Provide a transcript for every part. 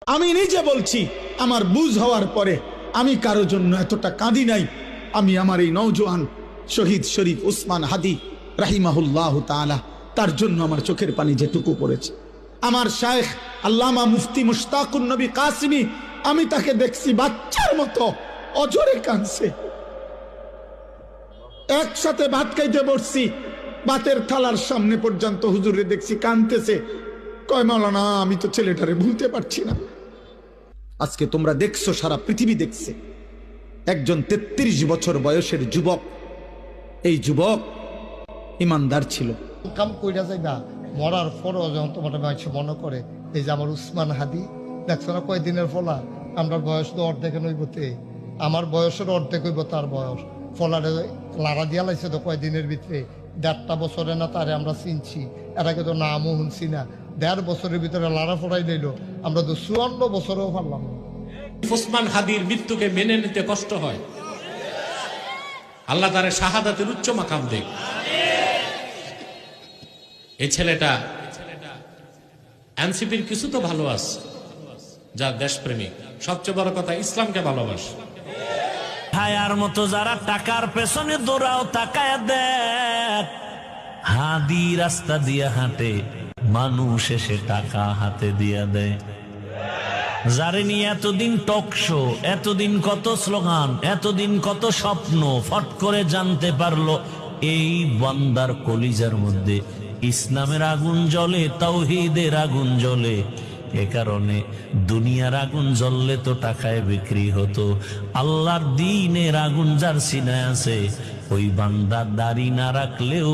আমি নিজে বলছি, আমার বুঝ হওয়ার পরে আমি কারো জন্য এতটা কাঁদি নাই। আমি আমার এই নওজোয়ান শহীদ শরীফ উসমান হাদি রাহিমাহুল্লাহ তাআলা, তার জন্য আমার চোখের পানি যেটুকু পড়েছে। আমার শায়েখ আল্লামা মুফতি মুশতাকুন নবী কাসিমি, আমি তাকে দেখছি বাচ্চার মতো অজরে কাঁদছে। একসাথে ভাত খাইতে বসছি, ভাতের থালার সামনে পর্যন্ত হুজুরে দেখছি কাঁদতেছে। কয় মাওলানা, আমি তো ছেলেটারে ভুলতে পারছি না। আজকে তোমরা দেখছো, সারা পৃথিবী দেখছে, একজন 33 বছর বয়সের যুবক। এই যুবক ইমানদার ছিল। কাম কইরা যাইবা মরার পরও যখন তোমার মানুষ মনে করে এই যে আমার উসমান হাদি দেখছো না কয়দিনের ফলা, আমরা বয়স তো অর্ধেক নইবতে, আমার বয়সের অর্ধেক হইব তার বয়স। ফলারে লাড়া দিয়া লাইছে তো কয়দিনের ভিতরে, 1.5 বছরে না তারে আমরা চিনছি, এর আগে তো নামও শুনছি না। 1.5 বছরের ভিতরে লাড়া ফড়াই লইল, আমরা তো 54 বছরেও পারলাম না। উসমান হাদির মৃত্যুকে মেনে নিতে কষ্ট হয়। আল্লাহ তারে শাহাদাতের উচ্চ মাকাম দেখ। এই ছেলেটা এনসিপির কিছু তো ভালো আছে, যা দেশপ্রেমিক, সবচেয়ে বড় কথা ইসলামকে ভালোবাসে। হায়ার মতো যারা টাকার পেছনে দৌড়াও, তাকায় দেখ হাদি রাস্তা দিয়া হাঁটে, মানুষ এসে টাকা হাতে দিয়া দেয়। যারে নিয়ে এতদিন টক শো, এতদিন কত স্লোগান, এতদিন কত স্বপ্ন, ফট করে জানতে পারলো এই বান্দার কলিজার মধ্যে ইসলামের আগুন জ্বলে, তাওহীদের আগুন জ্বলে। এ কারণে দুনিয়ার আগুন জ্বললে তো টাকায় বিক্রি হতো, আল্লাহর দ্বীনের আগুন যার সিনায় আছে, ওই বান্দা দাড়ি না রাখলেও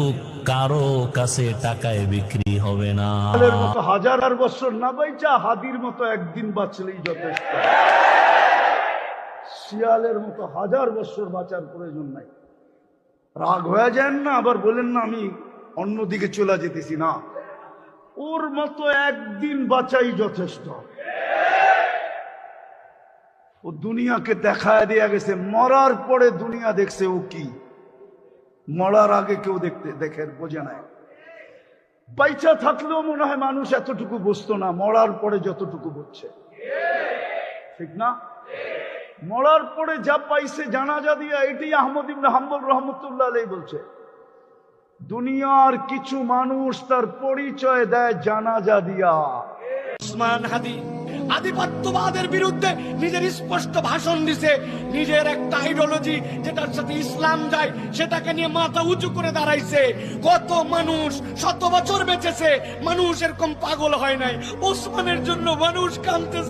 কারো কাছে টাকায় বিক্রি হবে না। হাজার আর বছর না বাইচা হাদির মতো একদিন বাঁচলেই যথেষ্ট। শিয়ালের মতো 1000 বছর বাঁচার প্রয়োজন নাই। রাগ হয়ে যান না, আবার বলেন না আমি অন্যদিকে চলে যেতেছি না। ওর মতো একদিন বাঁচাই যথেষ্ট। ও দুনিয়াকে দেখায় দেয়া গেছে, মরার পরে দুনিয়া দেখছে ও কি। মরার আগে কেউ দেখে বোঝে নাই। বাইচা থাকলেও মনে হয় মানুষ এতটুকু বুঝতো না, মরার পরে যতটুকু বুঝছে। ঠিক না? মরার পরে যা পাইছে জানাজা দিয়া, এটি আহমদ ইবনে হাম্বল রহমতুল্লাহ আলাইহি বলছে, দুনিয়ার কিছু মানুষ তার পরিচয় দেয় জানাজা দিয়া। উসমান হাদি আধিপত্যবাদের বিরুদ্ধে নিজের স্পষ্ট ভাষণ দিছে, নিজের একটা আইডিওলজি যেটার সাথে ইসলাম যায় সেটাকে নিয়ে মাথা উঁচু করে দাঁড়াইছে। কত মানুষ 100 বছর বেঁচেছে, মানুষ এরকম পাগল হয় নাই। ওসমানের জন্য মানুষ কাঁদতেছে।